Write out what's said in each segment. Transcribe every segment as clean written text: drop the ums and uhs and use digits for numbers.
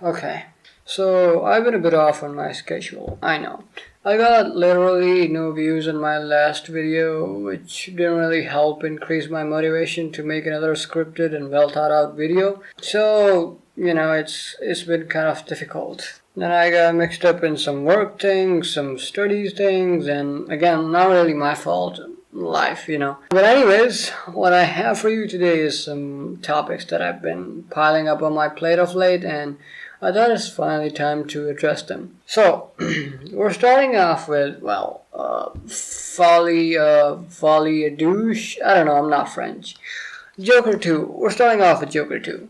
Okay. So, I've been a bit off on my schedule, I know. I got literally no views on my last video, which didn't really help increase my motivation to make another scripted and well thought out video. So, it's been kind of difficult. Then I got mixed up in some work things, some studies things, and again, not really my fault. Life. But anyways, what I have for you today is some topics that I've been piling up on my plate of late, and I thought it's finally time to address them. So, we're starting off with, Folie, douche. I don't know, I'm not French. Joker 2. We're starting off with Joker 2.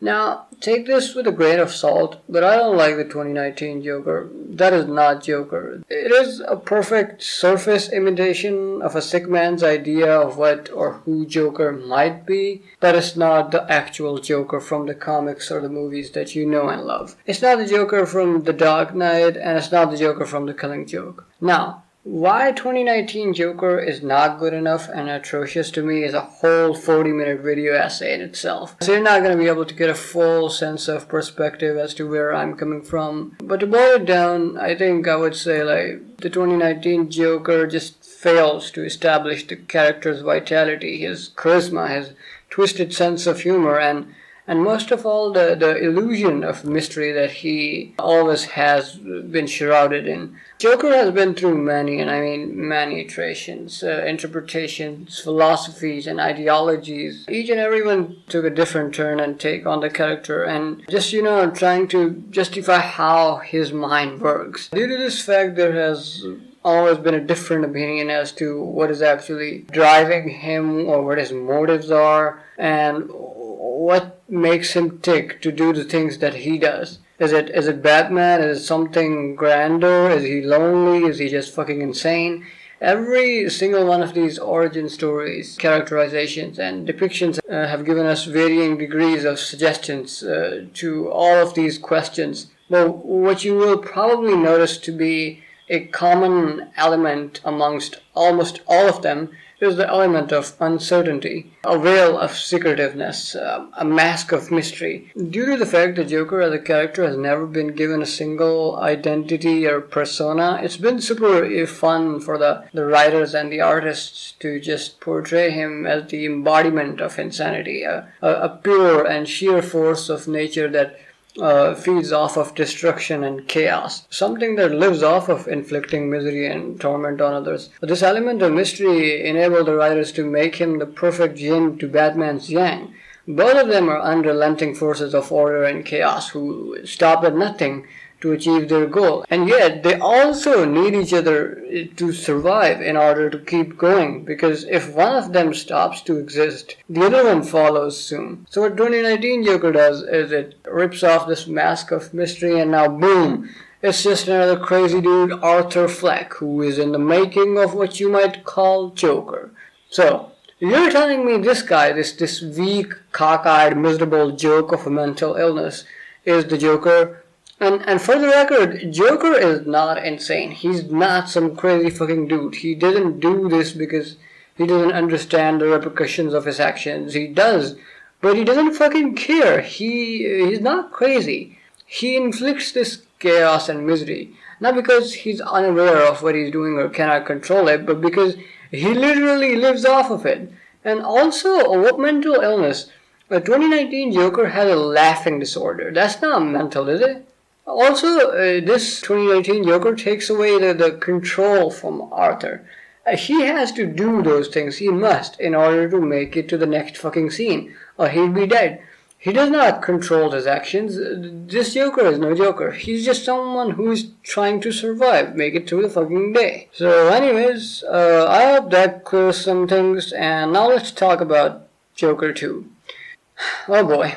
Now, take this with a grain of salt, but I don't like the 2019 Joker. That is not Joker. It is a perfect surface imitation of a sick man's idea of what or who Joker might be, but it's not the actual Joker from the comics or the movies that you know and love. It's not the Joker from The Dark Knight, and it's not the Joker from The Killing Joke. Now, why 2019 Joker is not good enough and atrocious to me is a whole 40-minute video essay in itself. So you're not going to be able to get a full sense of perspective as to where I'm coming from. But to boil it down, I think I would say the 2019 Joker just fails to establish the character's vitality, his charisma, his twisted sense of humor, and most of all, the illusion of mystery that he always has been shrouded in. Joker has been through many iterations, interpretations, philosophies, and ideologies. Each and every one took a different turn and take on the character, and just, trying to justify how his mind works. Due to this fact, there has always been a different opinion as to what is actually driving him or what his motives are, and what makes him tick to do the things that he does. Is it Batman? Is it something grander? Is he lonely? Is he just fucking insane? Every single one of these origin stories, characterizations, and depictions have given us varying degrees of suggestions to all of these questions. Well, what you will probably notice to be a common element amongst almost all of them is the element of uncertainty, a veil of secretiveness, a mask of mystery. Due to the fact that Joker as a character has never been given a single identity or persona, it's been super fun for the writers and the artists to just portray him as the embodiment of insanity, a pure and sheer force of nature that feeds off of destruction and chaos. Something that lives off of inflicting misery and torment on others. But this element of mystery enabled the writers to make him the perfect yin to Batman's yang. Both of them are unrelenting forces of order and chaos who stop at nothing to achieve their goal. And yet, they also need each other to survive in order to keep going, because if one of them stops to exist, the other one follows soon. So what 2019 Joker does is it rips off this mask of mystery, and now boom, it's just another crazy dude, Arthur Fleck, who is in the making of what you might call Joker. So, you're telling me this guy, this weak, cockeyed, miserable joke of a mental illness is the Joker? And for the record, Joker is not insane. He's not some crazy fucking dude. He didn't do this because he doesn't understand the repercussions of his actions. He does, but he doesn't fucking care. He's not crazy. He inflicts this chaos and misery, not because he's unaware of what he's doing or cannot control it, but because he literally lives off of it. And also, what mental illness? A 2019 Joker has a laughing disorder. That's not mental, is it? Also, this 2019 Joker takes away the control from Arthur. He has to do those things. He must in order to make it to the next fucking scene, or he'll be dead. He does not control his actions. This Joker is no Joker. He's just someone who is trying to survive, make it through the fucking day. So anyways, I hope that clears some things, and now let's talk about Joker 2. Oh boy.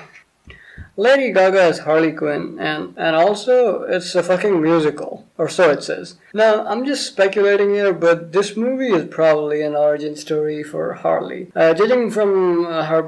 Lady Gaga is Harley Quinn, and also it's a fucking musical, or so it says. Now, I'm just speculating here, but this movie is probably an origin story for Harley. Judging from her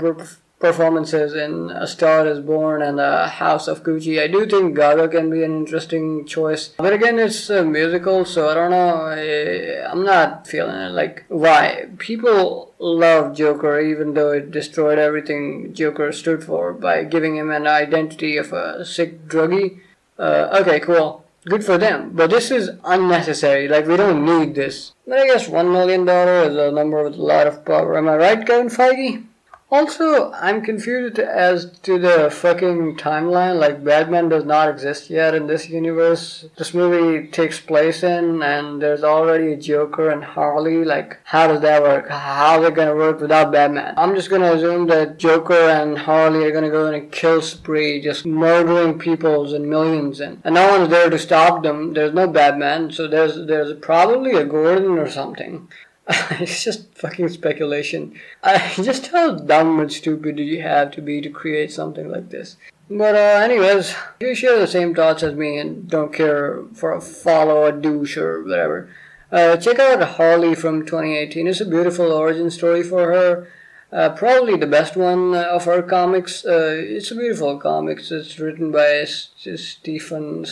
performances in A Star Is Born and House of Gucci. I do think Gaga can be an interesting choice. But again, it's a musical, so I don't know. I'm not feeling it. Like, why? People love Joker even though it destroyed everything Joker stood for by giving him an identity of a sick druggie. Okay, cool. Good for them. But this is unnecessary. Like, we don't need this. But I guess $1 million is a number with a lot of power. Am I right, Kevin Feige? Also, I'm confused as to the fucking timeline. Like, Batman does not exist yet in this universe. This movie takes place in, and there's already a Joker and Harley. Like, how does that work? How's it gonna work without Batman? I'm just gonna assume that Joker and Harley are gonna go on a kill spree, just murdering peoples and millions, and no one's there to stop them. There's no Batman, so there's probably a Gordon or something. It's just fucking speculation. Just how dumb and stupid do you have to be to create something like this? But anyways, if you share the same thoughts as me and don't care for a follow, a douche, or whatever, check out Harley from 2018. It's a beautiful origin story for her. Probably the best one of her comics. It's a beautiful comics. It's written by Stefan,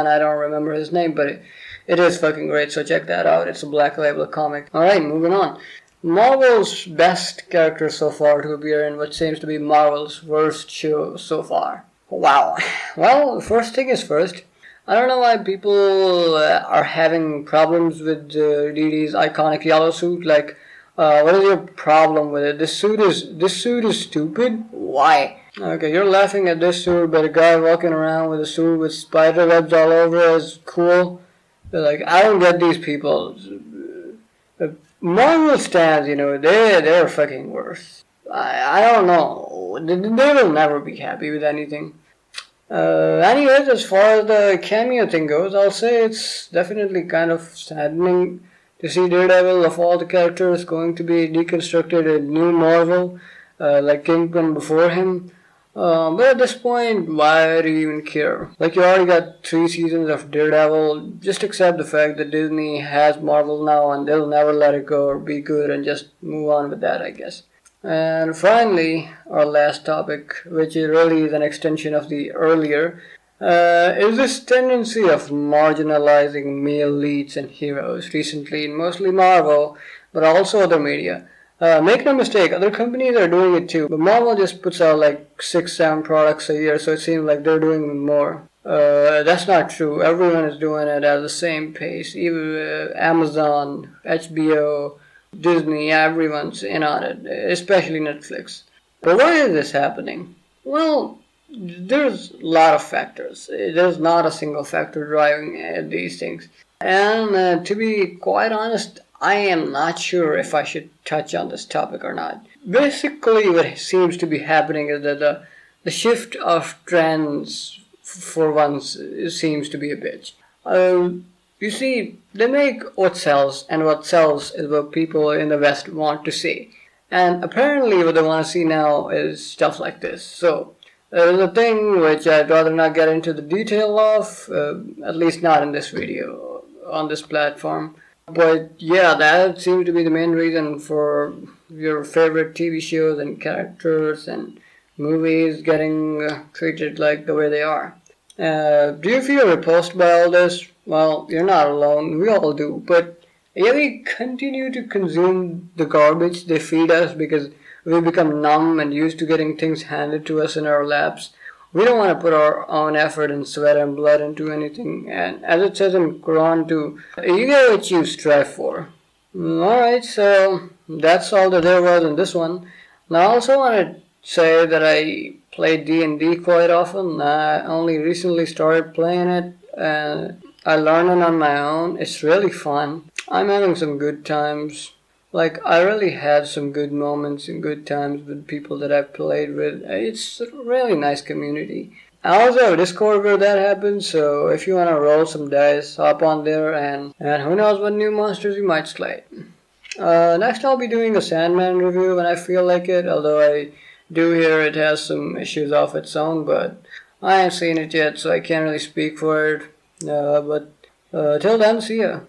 I don't remember his name, but it is fucking great, so check that out. It's a Black Label comic. Alright, moving on. Marvel's best character so far to appear in what seems to be Marvel's worst show so far. Wow. Well, first thing is first. I don't know why people are having problems with DD's iconic yellow suit. Like, what is your problem with it? This suit is stupid. Why? Okay, you're laughing at this suit, but a guy walking around with a suit with spider webs all over is cool. Like, I don't get these people. Marvel stands, they're fucking worse. I don't know. They will never be happy with anything. Anyways, as far as the cameo thing goes, I'll say it's definitely kind of saddening to see Daredevil, of all the characters, going to be deconstructed in new Marvel, like Kingpin before him. But at this point, why do you even care? Like, you already got 3 seasons of Daredevil. Just accept the fact that Disney has Marvel now and they'll never let it go or be good and just move on with that, I guess. And finally, our last topic, which is really an extension of the earlier, is this tendency of marginalizing male leads and heroes recently in mostly Marvel, but also other media. Make no mistake, other companies are doing it too, but Marvel just puts out like 6-7 products a year, so it seems like they're doing more. That's not true. Everyone is doing it at the same pace. Even Amazon, HBO, Disney, everyone's in on it, especially Netflix. But why is this happening? Well, there's a lot of factors. There's not a single factor driving these things. And to be quite honest, I am not sure if I should touch on this topic or not. Basically, what seems to be happening is that the shift of trends, for once, seems to be a bitch. You see, they make what sells, and what sells is what people in the West want to see. And apparently what they want to see now is stuff like this. So, there's a thing which I'd rather not get into the detail of, at least not in this video, on this platform. But yeah, that seems to be the main reason for your favorite TV shows and characters and movies getting treated like the way they are. Do you feel repulsed by all this? Well, you're not alone, we all do, but yet we continue to consume the garbage they feed us because we become numb and used to getting things handed to us in our laps. We don't want to put our own effort and sweat and blood into anything, and as it says in Quran too, you get what you strive for. Alright, so that's all that there was in this one. Now I also want to say that I play D&D quite often. I only recently started playing it, and I learned it on my own. It's really fun. I'm having some good times. Like, I really had some good moments and good times with people that I've played with. It's a really nice community. I also have a Discord where that happens, so if you want to roll some dice, hop on there, and who knows what new monsters you might slay. Next I'll be doing a Sandman review when I feel like it, although I do hear it has some issues of its own, but I haven't seen it yet, so I can't really speak for it. But till then, see ya.